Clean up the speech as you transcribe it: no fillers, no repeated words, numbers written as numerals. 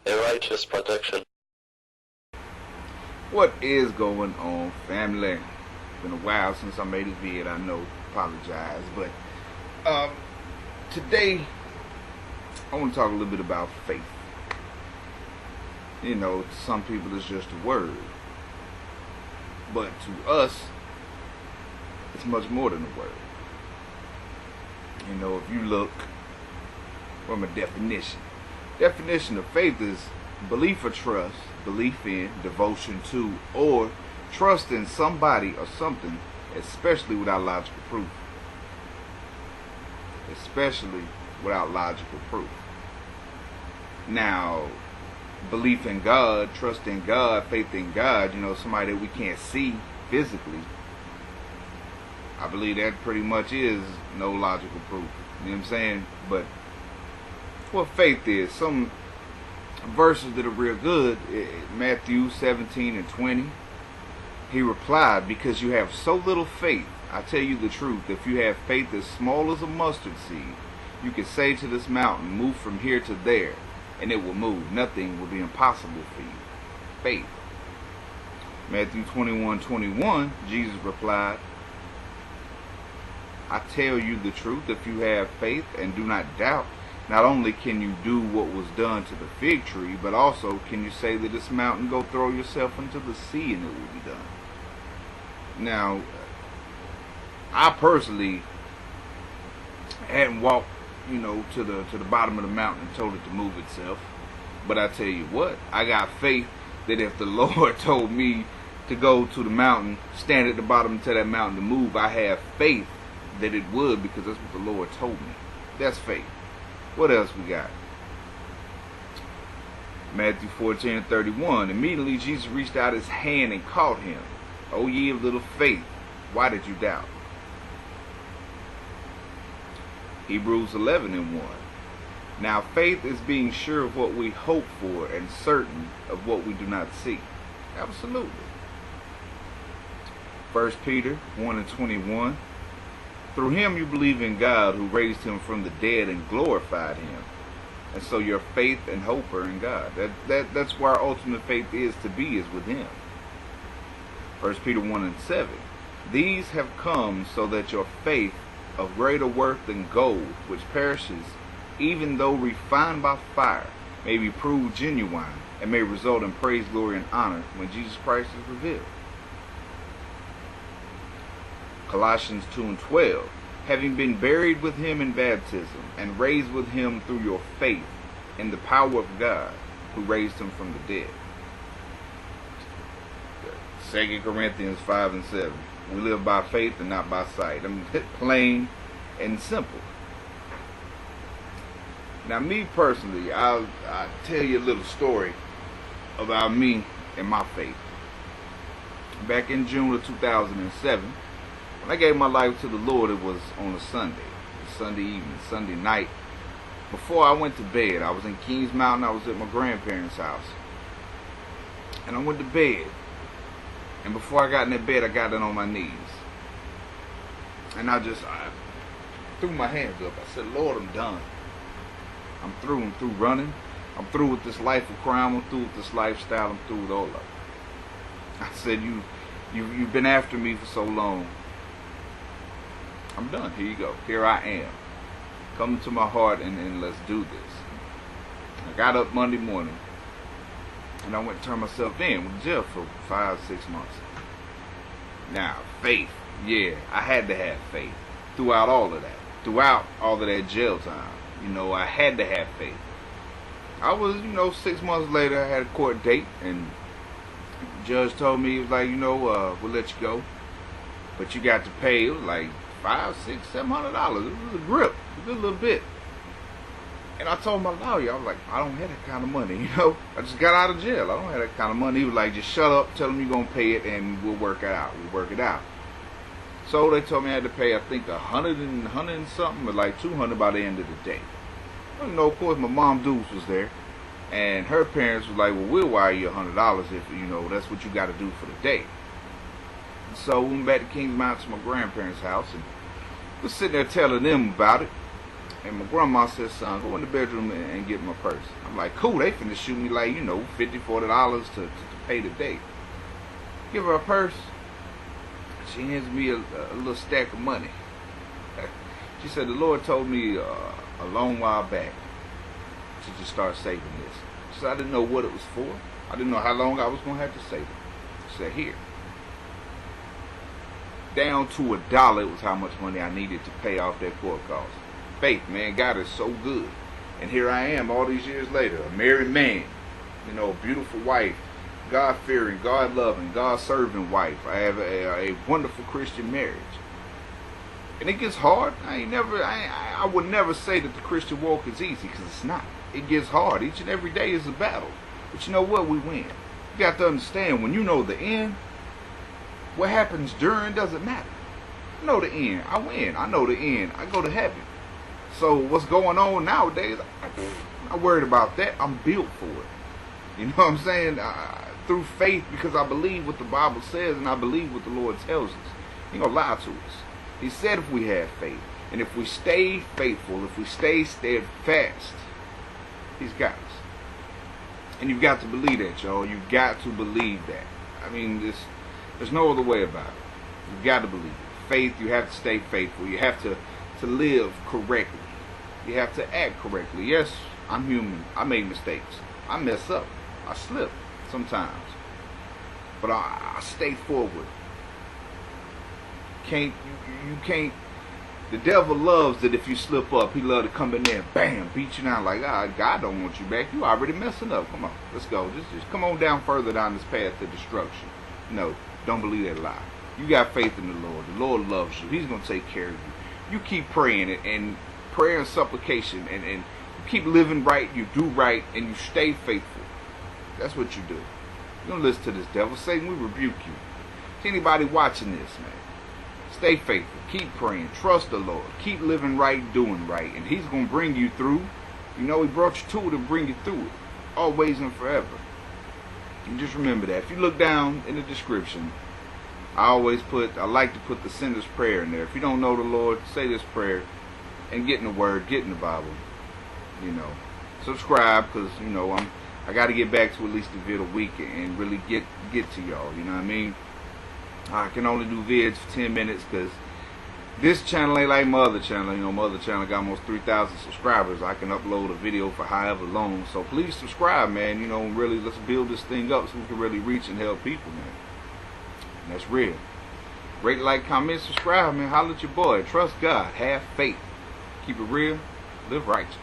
a righteous protection. What is going on, family? It's been a while since I made a vid, I know, apologize, but today I want to talk a little bit about faith. You know, to some people it's just a word, but to us it's much more than a word. You know, if you look from a definition of faith is belief or trust, belief in, devotion to, or trust in somebody or something, especially without logical proof. Especially without logical proof. Now, belief in God, trust in God, faith in God, you know, somebody that we can't see physically, I believe that pretty much is no logical proof. You know what I'm saying? But what faith is, some verses that are real good, Matthew 17 and 20, he replied, because you have so little faith, I tell you the truth, if you have faith as small as a mustard seed, you can say to this mountain, move from here to there, and it will move. Nothing will be impossible for you. Faith. Matthew 21:21, Jesus replied, I tell you the truth, if you have faith and do not doubt, not only can you do what was done to the fig tree, but also can you say to this mountain, go throw yourself into the sea, and it will be done. Now, I personally hadn't walked, you know, to the bottom of the mountain and told it to move itself. But I tell you what, I got faith that if the Lord told me to go to the mountain, stand at the bottom and tell that mountain to move, I have faith that it would, because that's what the Lord told me. That's faith. What else we got? Matthew 14:31. Immediately Jesus reached out his hand and caught him. O ye of little faith, why did you doubt? Hebrews 11 and 1. Now faith is being sure of what we hope for and certain of what we do not see. Absolutely. 1 Peter 1 and 21. Through him you believe in God, who raised him from the dead and glorified him. And so your faith and hope are in God. That's where our ultimate faith is to be, is with him. 1 Peter 1 and 7. These have come so that your faith, of greater worth than gold, which perishes, even though refined by fire, may be proved genuine, and may result in praise, glory, and honor when Jesus Christ is revealed. Colossians 2 and 12. Having been buried with him in baptism, and raised with him through your faith in the power of God, who raised him from the dead. 2 Corinthians 5 and 7. We live by faith and not by sight. I'm plain and simple. Now, me personally, I'll tell you a little story about me and my faith. Back in June of 2007, when I gave my life to the Lord, it was on a Sunday evening, Sunday night. Before I went to bed, I was in Kings Mountain. I was at my grandparents' house. And I went to bed. And before I got in that bed, I got down on my knees. And I threw my hands up. I said, Lord, I'm done. I'm through. I'm through running. I'm through with this life of crime. I'm through with this lifestyle. I'm through with all of it. I said, you've been after me for so long. I'm done. Here you go. Here I am. Come to my heart and let's do this. I got up Monday morning and I went to turn myself in. Went to jail for 5-6 months. Now, faith. Yeah, I had to have faith throughout all of that. Throughout all of that jail time. You know, I had to have faith. I was, 6 months later, I had a court date and the judge told me, he was like, we'll let you go. But you got to pay. It was like $500, $600, $700. It was a grip. A good little bit. And I told my lawyer, I was like, I don't have that kind of money, I just got out of jail. I don't have that kind of money. He was like, just shut up, tell him you're going to pay it, and we'll work it out. We'll work it out. So they told me I had to pay, I think, $100 and something, or like $200 by the end of the day. Well, of course, my mom Deuce was there. And her parents was like, well, we'll wire you $100 if, that's what you got to do for the day. So we went back to Kings Mountain to my grandparents' house, and was sitting there telling them about it. And my grandma said, son, go in the bedroom and get my purse. I'm like, cool, they finna shoot me like, $50, $40 to pay the date. Give her a purse. She hands me a little stack of money. She said, the Lord told me a long while back to just start saving this. She said, I didn't know what it was for. I didn't know how long I was going to have to save it. She said, here. Down to $1, it was how much money I needed to pay off that court cost. Faith, man, God is so good. And here I am all these years later, a married man, a beautiful wife, God-fearing, God-loving, God-serving wife. I have a wonderful Christian marriage. And it gets hard. I would never say that the Christian walk is easy, because it's not. It gets hard. Each and every day is a battle. But you know what? We win. You got to understand, when you know the end, what happens during doesn't matter. I know the end. I win. I know the end. I go to heaven. So what's going on nowadays, I'm not worried about that. I'm built for it. You know what I'm saying? Through faith, because I believe what the Bible says and I believe what the Lord tells us. He ain't gonna lie to us. He said if we have faith, and if we stay faithful, if we stay steadfast, He's got us. And you've got to believe that, y'all. You've got to believe that. I mean, there's no other way about it. You've got to believe it. Faith, you have to stay faithful. You have to live correctly. You have to act correctly. Yes, I'm human. I make mistakes. I mess up. I slip sometimes. But I stay forward. You can't. The devil loves that if you slip up, he loves to come in there and bam, beat you down like, God don't want you back. You already messing up. Come on, let's go. Just come on down further down this path to destruction. No, don't believe that lie. You got faith in the Lord. The Lord loves you. He's going to take care of you. You keep praying and prayer and supplication and you keep living right, you do right, and you stay faithful. That's what you do. You don't listen to this devil. Satan, we rebuke you. To anybody watching this, man, stay faithful. Keep praying. Trust the Lord. Keep living right, doing right, and He's going to bring you through. He brought you to it and bring you through it. Always and forever. And just remember that. If you look down in the description, I like to put the sinner's prayer in there. If you don't know the Lord, say this prayer and get in the Word, get in the Bible. Subscribe, because I got to get back to at least a vid a week and really get to y'all. You know what I mean? I can only do vids for 10 minutes because this channel ain't like my other channel. My other channel got almost 3,000 subscribers. I can upload a video for however long. So please subscribe, man. Really, let's build this thing up so we can really reach and help people, man. And that's real. Rate, like, comment, subscribe, man. Holler at your boy. Trust God. Have faith. Keep it real. Live righteous.